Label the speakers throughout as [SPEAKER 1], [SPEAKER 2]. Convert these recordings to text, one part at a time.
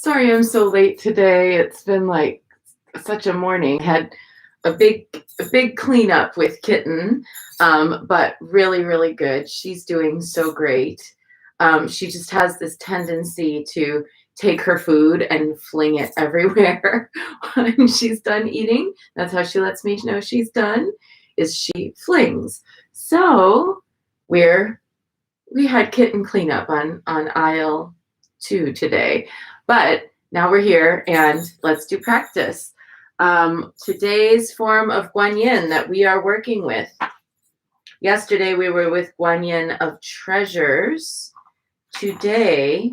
[SPEAKER 1] Sorry I'm so late today. It's been like such a morning. Had a big cleanup with Kitten, but really, really good. She's doing so great. She just has this tendency to take her food and fling it everywhere when she's done eating. That's how she lets me know she's done, is she flings. So we had Kitten cleanup on aisle 2 today. But now we're here and let's do practice. Today's form of Guanyin that we are working with. Yesterday we were with Guanyin of treasures. Today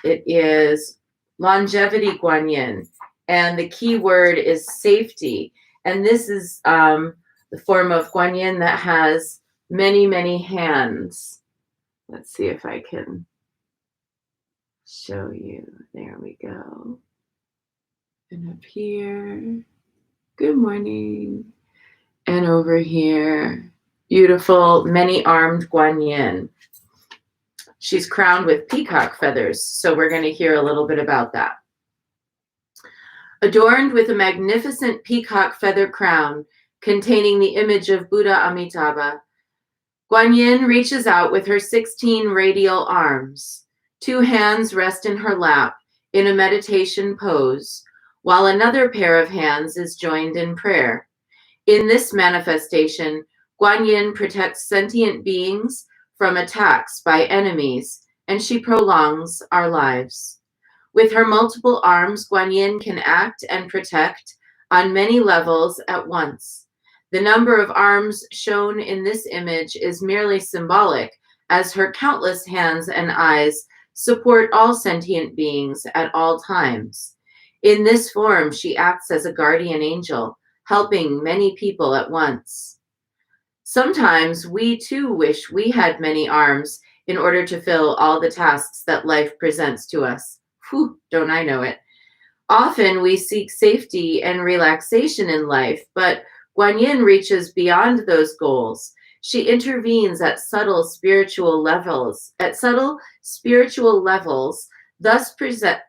[SPEAKER 1] it is longevity Guanyin, and the key word is safety. And this is the form of Guanyin that has many, many hands. Let's see if I can show you. There we go. And up here, good morning. And over here, beautiful many-armed Guanyin. She's crowned with peacock feathers, so we're going to hear a little bit about that. Adorned with a magnificent peacock feather crown containing the image of Buddha Amitabha, Guanyin reaches out with her 16 radial arms. 2 hands rest in her lap in a meditation pose, while another pair of hands is joined in prayer. In this manifestation, Guanyin protects sentient beings from attacks by enemies, and she prolongs our lives. With her multiple arms, Guanyin can act and protect on many levels at once. The number of arms shown in this image is merely symbolic, as her countless hands and eyes support all sentient beings at all times. In this form, she acts as a guardian angel, helping many people at once. Sometimes we too wish we had many arms in order to fill all the tasks that life presents to us. Whew, don't I know it. Often we seek safety and relaxation in life, but Guanyin reaches beyond those goals. She intervenes at subtle spiritual levels, thus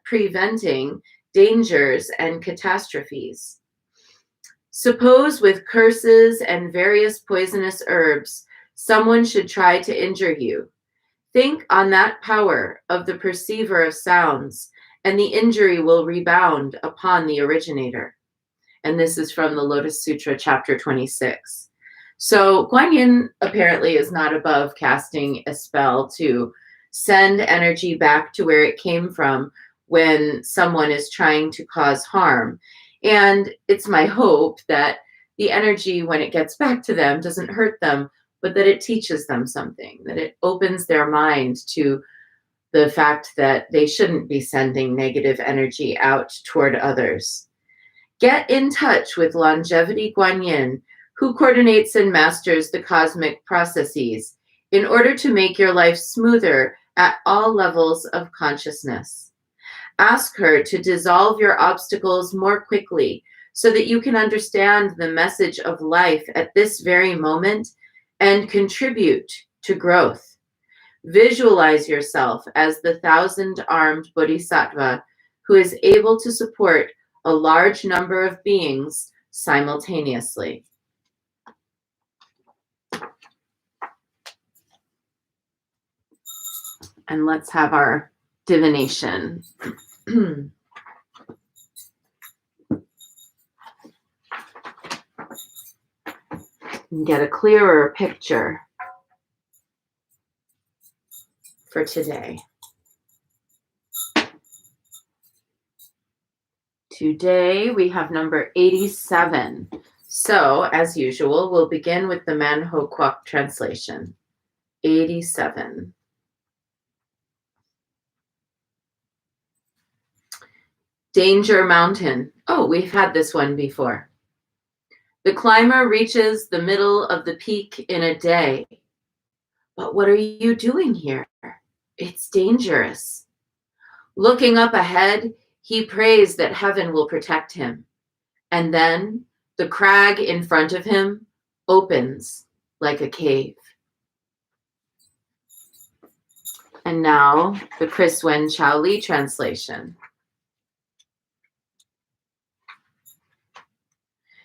[SPEAKER 1] preventing dangers and catastrophes. Suppose with curses and various poisonous herbs, someone should try to injure you. Think on that power of the perceiver of sounds, and the injury will rebound upon the originator. And this is from the Lotus Sutra, chapter 26. So Guanyin apparently is not above casting a spell to send energy back to where it came from when someone is trying to cause harm. And it's my hope that the energy, when it gets back to them, doesn't hurt them, but that it teaches them something, that it opens their mind to the fact that they shouldn't be sending negative energy out toward others. Get in touch with Longevity Guanyin, who coordinates and masters the cosmic processes in order to make your life smoother at all levels of consciousness. Ask her to dissolve your obstacles more quickly so that you can understand the message of life at this very moment and contribute to growth. Visualize yourself as the 1,000-armed Bodhisattva who is able to support a large number of beings simultaneously. And let's have our divination. Get a clearer picture for today. Today we have number 87. So, as usual, we'll begin with the Manho Kwok translation. 87. Danger Mountain. Oh, we've had this one before. The climber reaches the middle of the peak in a day. But what are you doing here? It's dangerous. Looking up ahead, he prays that heaven will protect him. And then the crag in front of him opens like a cave. And now the Chris Wen Chao Li translation.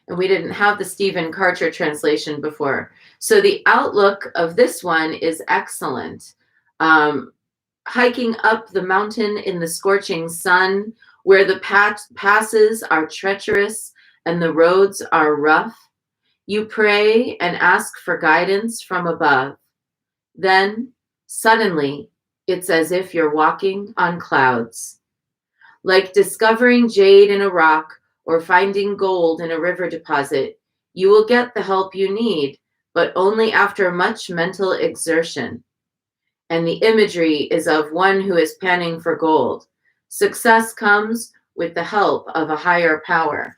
[SPEAKER 1] And we didn't have the Stephen Karcher translation before. So the outlook of this one is excellent. Hiking up the mountain in the scorching sun, where the passes are treacherous and the roads are rough, you pray and ask for guidance from above. Then, suddenly, it's as if you're walking on clouds. Like discovering jade in a rock or finding gold in a river deposit, you will get the help you need, but only after much mental exertion. And the imagery is of one who is panning for gold. Success comes with the help of a higher power.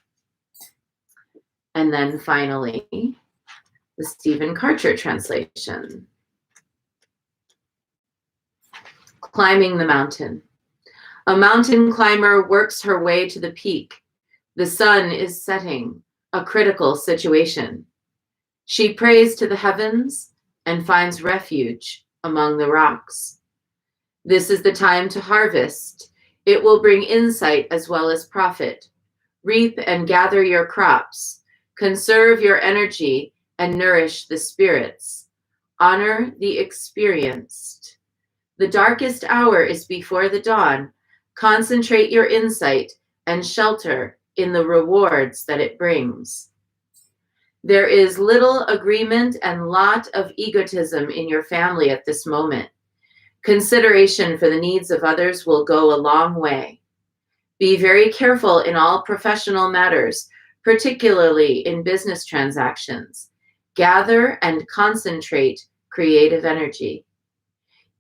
[SPEAKER 1] And then finally, the Stephen Karcher translation. Climbing the mountain. A mountain climber works her way to the peak. The sun is setting, a critical situation. She prays to the heavens and finds refuge among the rocks. This is the time to harvest. It will bring insight as well as profit. Reap and gather your crops. Conserve your energy and nourish the spirits. Honor the experienced. The darkest hour is before the dawn. Concentrate your insight and shelter in the rewards that it brings. There is little agreement and lot of egotism in your family at this moment. Consideration for the needs of others will go a long way. Be very careful in all professional matters, particularly in business transactions. Gather and concentrate creative energy.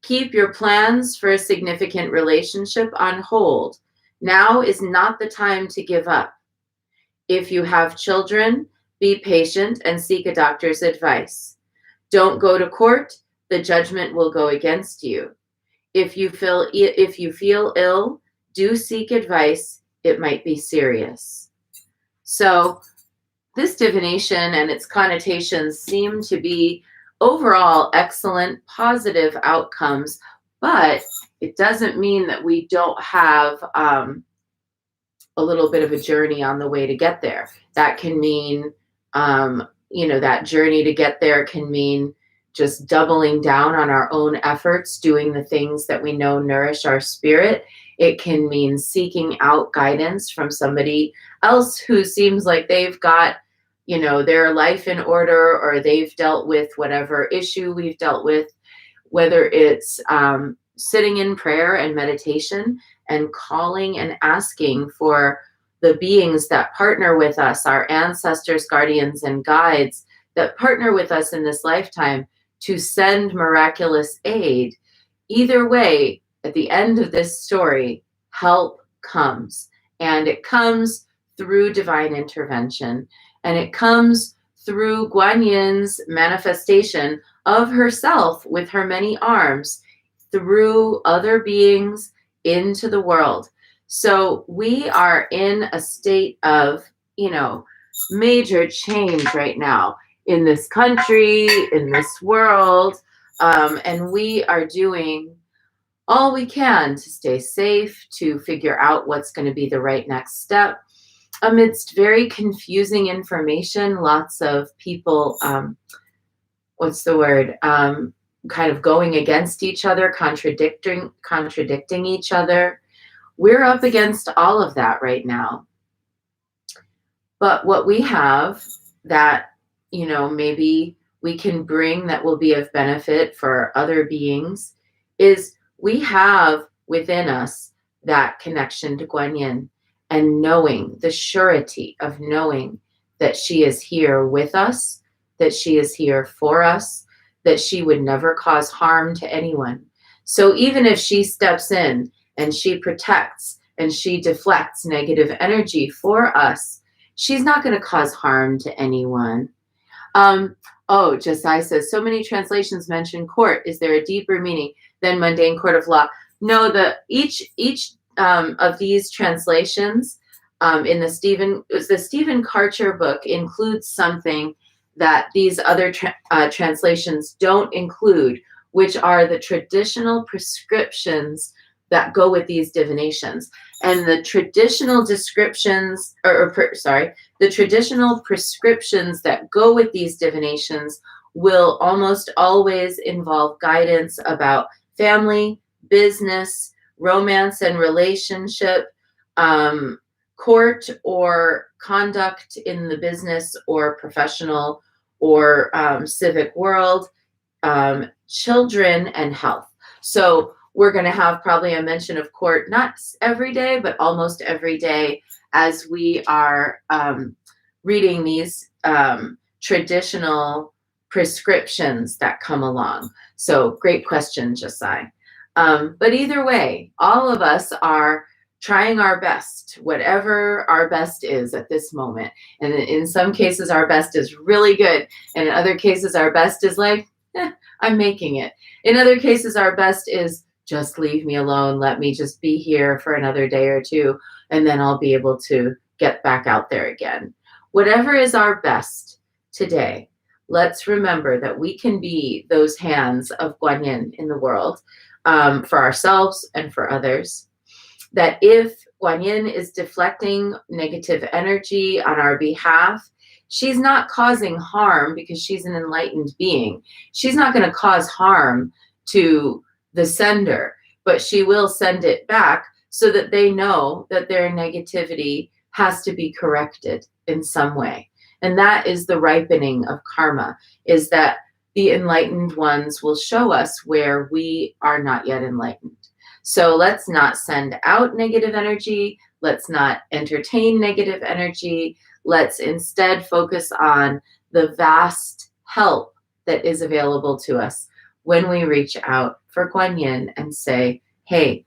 [SPEAKER 1] Keep your plans for a significant relationship on hold. Now is not the time to give up. If you have children, be patient and seek a doctor's advice. Don't go to court. The judgment will go against you. If you feel ill, do seek advice. It might be serious. So this divination and its connotations seem to be overall excellent, positive outcomes, but it doesn't mean that we don't have a little bit of a journey on the way to get there. That can mean, that journey to get there can mean just doubling down on our own efforts, doing the things that we know nourish our spirit. It can mean seeking out guidance from somebody else who seems like they've got, their life in order, or they've dealt with whatever issue we've dealt with, whether it's sitting in prayer and meditation and calling and asking for the beings that partner with us, our ancestors, guardians, and guides that partner with us in this lifetime to send miraculous aid. Either way, at the end of this story, help comes, and it comes through divine intervention, and it comes through Guan Yin's manifestation of herself with her many arms through other beings into the world. So we are in a state of, major change right now in this country, in this world, and we are doing all we can to stay safe, to figure out what's going to be the right next step. Amidst very confusing information, lots of people, kind of going against each other, contradicting each other. We're up against all of that right now. But what we have that, maybe we can bring that will be of benefit for other beings is we have within us that connection to Guan Yin, and knowing, the surety of knowing that she is here with us, that she is here for us, that she would never cause harm to anyone. So even if she steps in and she protects and she deflects negative energy for us, she's not going to cause harm to anyone. Josiah says, so many translations mention court. Is there a deeper meaning than mundane court of law? No, each of these translations in the Stephen Karcher book includes something that these other translations don't include, which are the traditional prescriptions that go with these divinations. And the traditional descriptions, the traditional prescriptions that go with these divinations will almost always involve guidance about family, business, romance and relationship, court or conduct in the business or professional or civic world, children, and health. So we're going to have probably a mention of court, not every day, but almost every day as we are reading these traditional prescriptions that come along. So great question, Josiah. But either way, all of us are trying our best, whatever our best is at this moment. And in some cases, our best is really good. And in other cases, our best is like, I'm making it. In other cases, our best is just leave me alone. Let me just be here for another day or two, and then I'll be able to get back out there again. Whatever is our best today, let's remember that we can be those hands of Guanyin in the world for ourselves and for others. That if Guanyin is deflecting negative energy on our behalf, she's not causing harm because she's an enlightened being. She's not going to cause harm to the sender, but she will send it back so that they know that their negativity has to be corrected in some way. And that is the ripening of karma, is that the enlightened ones will show us where we are not yet enlightened. So let's not send out negative energy. Let's not entertain negative energy. Let's instead focus on the vast help that is available to us when we reach out for Guanyin and say, hey,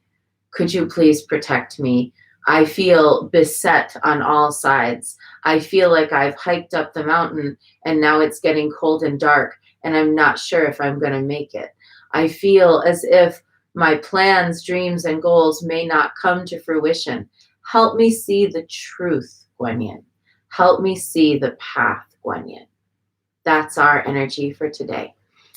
[SPEAKER 1] could you please protect me? I feel beset on all sides. I feel like I've hiked up the mountain and now it's getting cold and dark and I'm not sure if I'm going to make it. I feel as if my plans, dreams, and goals may not come to fruition. Help me see the truth, Guanyin. Help me see the path, Guanyin. That's our energy for today.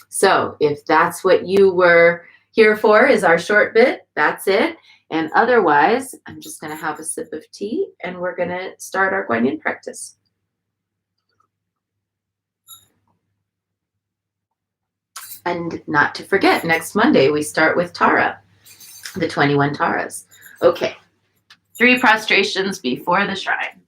[SPEAKER 1] So if that's what you were here for, is our short bit, that's it. And otherwise, I'm just going to have a sip of tea and we're going to start our Guanyin practice. And not to forget, next Monday, we start with Tara, the 21 Taras. Okay, 3 prostrations before the shrine.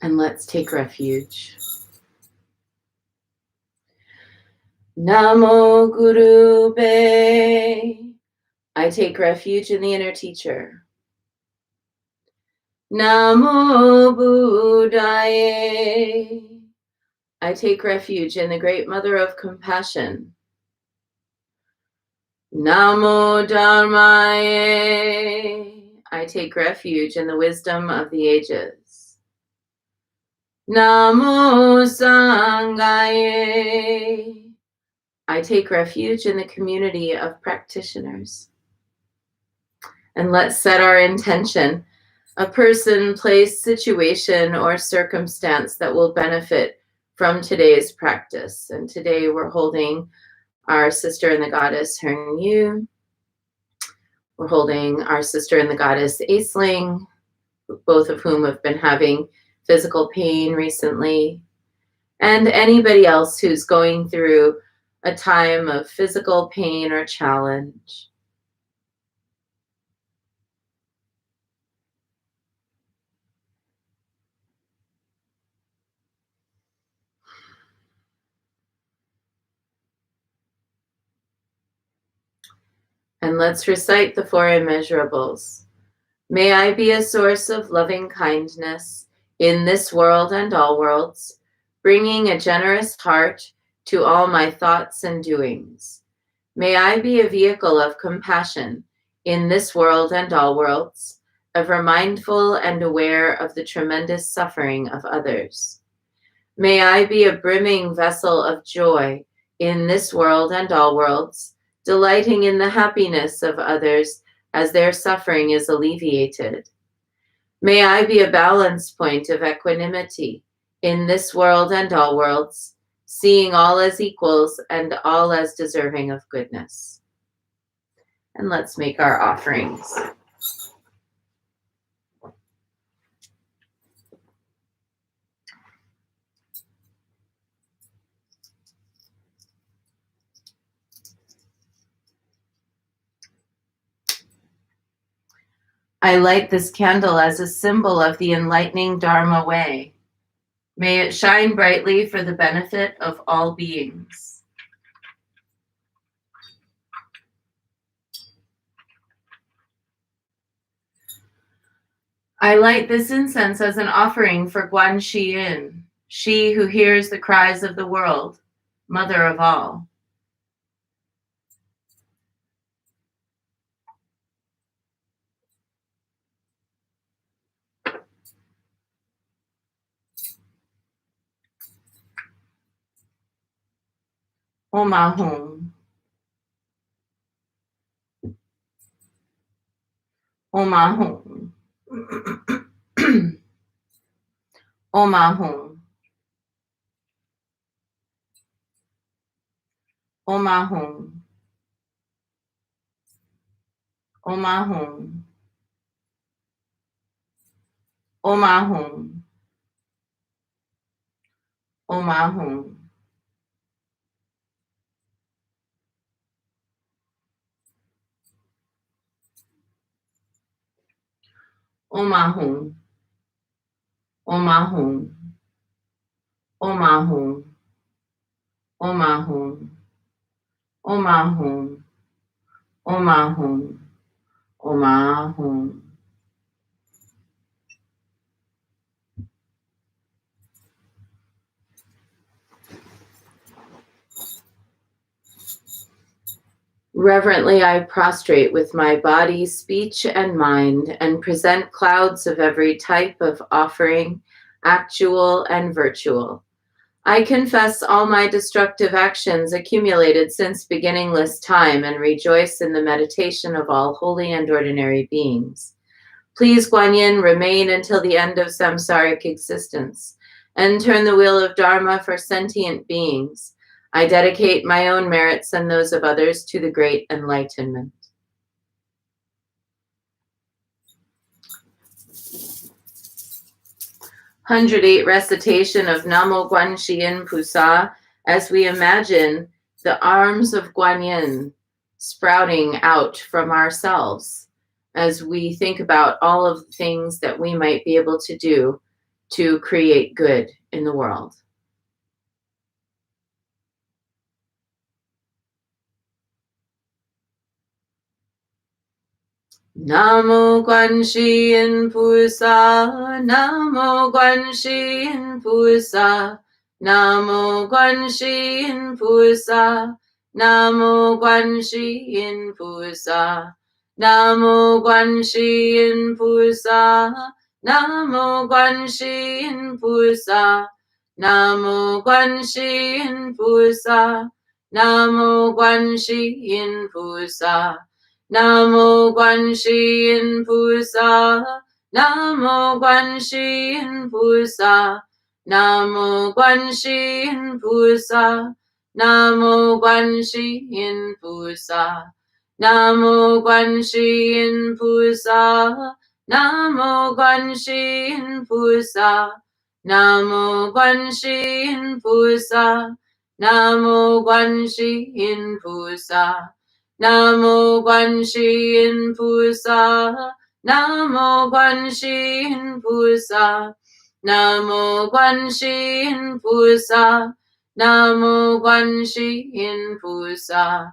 [SPEAKER 1] And let's take refuge. Namo Guru Be. I take refuge in the inner teacher. Namo Buddhaye. I take refuge in the great mother of compassion. Namo Dharmaye. I take refuge in the wisdom of the ages. Namo Sanghaye. I take refuge in the community of practitioners. And let's set our intention, a person, place, situation, or circumstance that will benefit from today's practice. And today we're holding our sister in the goddess Heng Yu. We're holding our sister in the goddess Aisling, both of whom have been having physical pain recently, and anybody else who's going through a time of physical pain or challenge. And let's recite the four immeasurables. May I be a source of loving kindness in this world and all worlds, bringing a generous heart to all my thoughts and doings. May I be a vehicle of compassion in this world and all worlds, ever mindful and aware of the tremendous suffering of others. May I be a brimming vessel of joy in this world and all worlds, delighting in the happiness of others as their suffering is alleviated. May I be a balance point of equanimity in this world and all worlds, seeing all as equals and all as deserving of goodness. And let's make our offerings. I light this candle as a symbol of the enlightening Dharma way. May it shine brightly for the benefit of all beings. I light this incense as an offering for Guan Shi Yin, she who hears the cries of the world, mother of all. Om Ahum. Om Ahum. Om Ahum. Om Ahum. Om Ahum. Om Ahum. Om Ahum. Om Ahum. Om Ahum. Om Ahum. Om Ahum. Om Ahum. Om Ahum. Om Ahum. Reverently I prostrate with my body, speech, and mind, and present clouds of every type of offering, actual and virtual. I confess all my destructive actions accumulated since beginningless time and rejoice in the meditation of all holy and ordinary beings. Please, Guan Yin, remain until the end of samsaric existence and turn the wheel of Dharma for sentient beings. I dedicate my own merits and those of others to the great enlightenment. (108) Recitation of Namo Guan Shi Yin Pusa as we imagine the arms of Guan Yin sprouting out from ourselves as we think about all of the things that we might be able to do to create good in the world. Namo Guan Shi Yin Pusa, Namo Guan Shi Yin Pusa, Namo Guan Shi Yin Pusa, Namo Guan Shi Yin Pusa, Namo Guan Shi Yin Pusa, Namo Guan Shi Yin Pusa, Namo Guan Shi Yin Pusa, Namo Guan Shi Yin Pusa. Namo Guan Shi Yin Pusa, Namo Guan Shi Yin Pusa, Namo Guan Shi Yin Pusa, Namo Guan Shi Yin Pusa, Namo Guan Shi Yin Pusa, Namo Guan Shi Yin Pusa, Namo Guan Shi Yin Pusa, Namo Guan Shi Yin Pusa. Namo Guan Shi Yin Pusa, Namo Guan Shi Yin Pusa, Namo Guan Shi Yin Pusa, Namo Guan Shi Yin Pusa,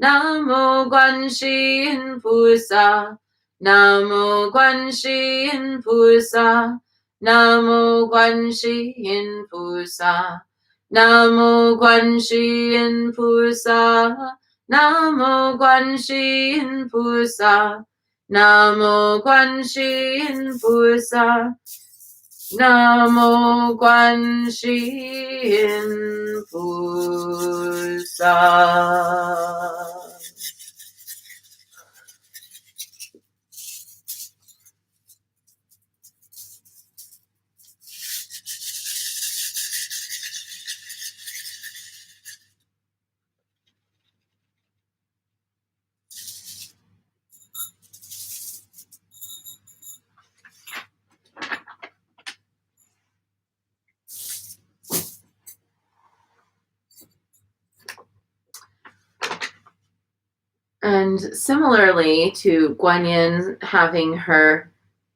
[SPEAKER 1] Namo Guanxi Yin Pusa, Namo Guanxi Yin Pusa, Namo Guanxi Yin Pusa, Namo Guanxi Yin Pusa, Namo Guanxi Yin Pusa, Namo Guanxi Yin Pusa, Namo Guanxi Yin Pusa. And similarly to Guanyin having her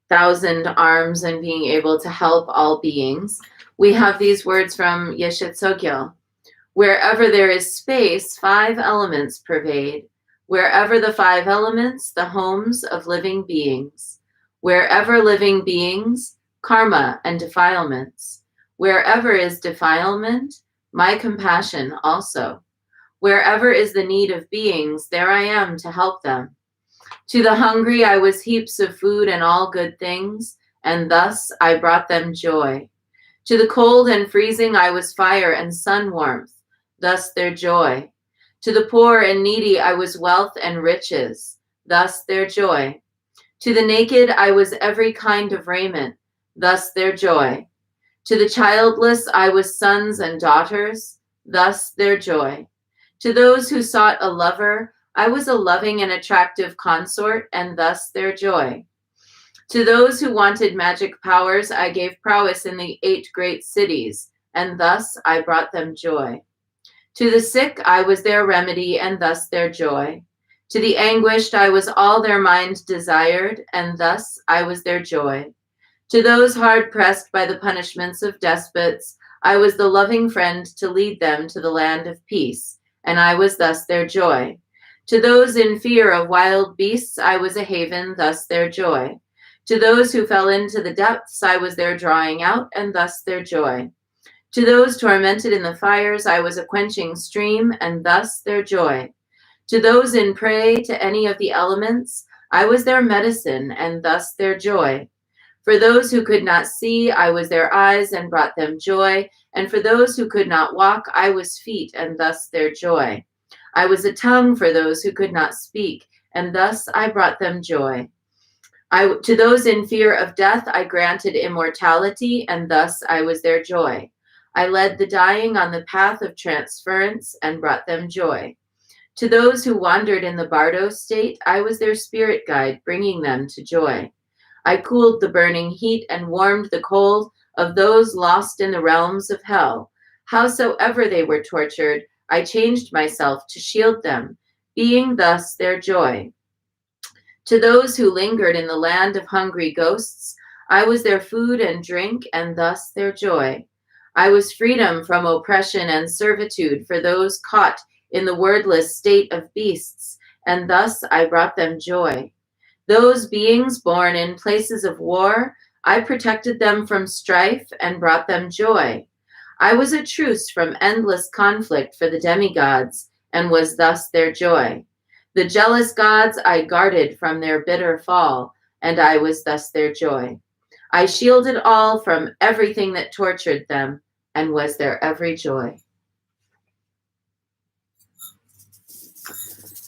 [SPEAKER 1] 1,000 arms and being able to help all beings, we have these words from Yeshe Tsogyal. Wherever there is space, 5 elements pervade. Wherever the 5 elements, the homes of living beings. Wherever living beings, karma and defilements. Wherever is defilement, my compassion also. Wherever is the need of beings, there I am to help them. To the hungry I was heaps of food and all good things, and thus I brought them joy. To the cold and freezing I was fire and sun warmth, thus their joy. To the poor and needy I was wealth and riches, thus their joy. To the naked I was every kind of raiment, thus their joy. To the childless I was sons and daughters, thus their joy. To those who sought a lover, I was a loving and attractive consort, and thus their joy. To those who wanted magic powers, I gave prowess in the 8 great cities, and thus I brought them joy. To the sick, I was their remedy, and thus their joy. To the anguished, I was all their mind desired, and thus I was their joy. To those hard pressed by the punishments of despots, I was the loving friend to lead them to the land of peace, and I was thus their joy. To those in fear of wild beasts, I was a haven, thus their joy. To those who fell into the depths, I was their drawing out, and thus their joy. To those tormented in the fires, I was a quenching stream, and thus their joy. To those in prey to any of the elements, I was their medicine, and thus their joy. For those who could not see, I was their eyes and brought them joy. And for those who could not walk, I was feet and thus their joy. I was a tongue for those who could not speak, and thus I brought them joy. To those in fear of death, I granted immortality, and thus I was their joy. I led the dying on the path of transference and brought them joy. To those who wandered in the bardo state, I was their spirit guide, bringing them to joy. I cooled the burning heat and warmed the cold of those lost in the realms of hell. Howsoever they were tortured, I changed myself to shield them, being thus their joy. To those who lingered in the land of hungry ghosts, I was their food and drink, and thus their joy. I was freedom from oppression and servitude for those caught in the wordless state of beasts, and thus I brought them joy. Those beings born in places of war, I protected them from strife and brought them joy. I was a truce from endless conflict for the demigods, and was thus their joy. The jealous gods I guarded from their bitter fall, and I was thus their joy. I shielded all from everything that tortured them, and was their every joy.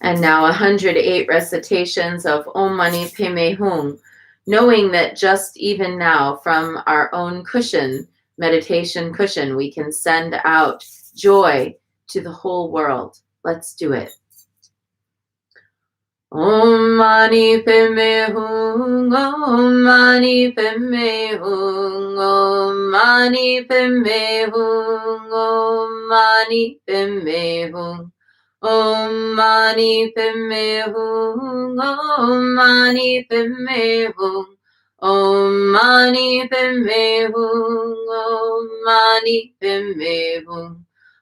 [SPEAKER 1] And now 108 recitations of Om Mani Padme Hum, knowing that just even now from our own cushion, meditation cushion, we can send out joy to the whole world. Let's do it. Om Mani Padme Hum, Om Mani Padme Hum, Om Mani Padme Hum, Om Mani Padme Hum. Om Mani Padme Hum, Om Mani Padme Hum, Om Mani Padme Hum, Om Mani Padme Hum,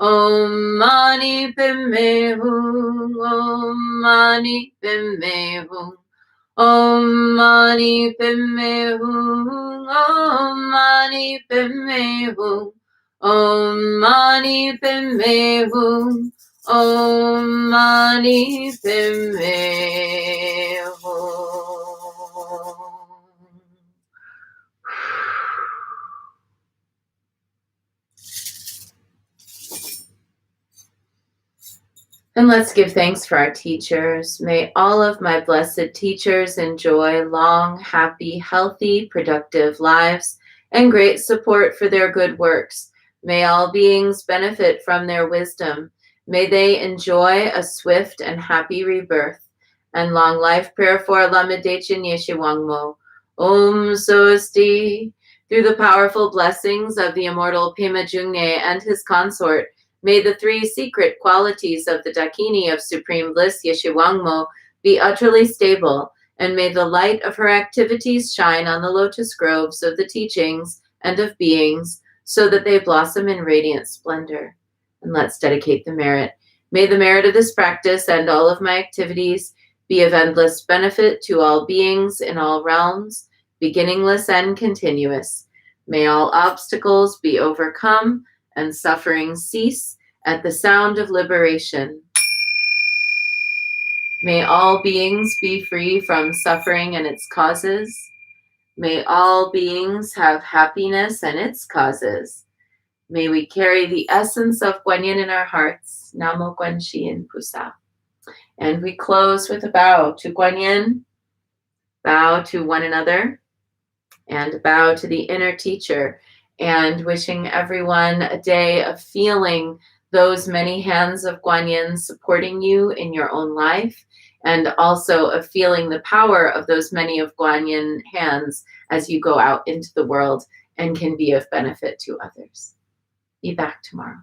[SPEAKER 1] Om Mani Padme Hum. Om Mani Padme Hum. Om Mani Padme Hum. Om Mani Padme Hum. Om Mani Padme Hum. Om Mani Padme Hum. And let's give thanks for our teachers. May all of my blessed teachers enjoy long, happy, healthy, productive lives and great support for their good works. May all beings benefit from their wisdom. May they enjoy a swift and happy rebirth. And long life prayer for Lama Dechen Yeshe Wangmo. Om Sosti. Through the powerful blessings of the immortal Pema Jungye and his consort, may the three secret qualities of the Dakini of Supreme Bliss, Yeshe Wangmo, be utterly stable, and may the light of her activities shine on the lotus groves of the teachings and of beings, so that they blossom in radiant splendor. And let's dedicate the merit. May the merit of this practice and all of my activities be of endless benefit to all beings in all realms, beginningless and continuous. May all obstacles be overcome and suffering cease at the sound of liberation. May all beings be free from suffering and its causes. May all beings have happiness and its causes. May we carry the essence of Guanyin in our hearts. Namo Guanxin Pusa. And we close with a bow to Guanyin, bow to one another, and bow to the inner teacher, and wishing everyone a day of feeling those many hands of Guanyin supporting you in your own life, and also of feeling the power of those many of Guanyin hands as you go out into the world and can be of benefit to others. Be back tomorrow.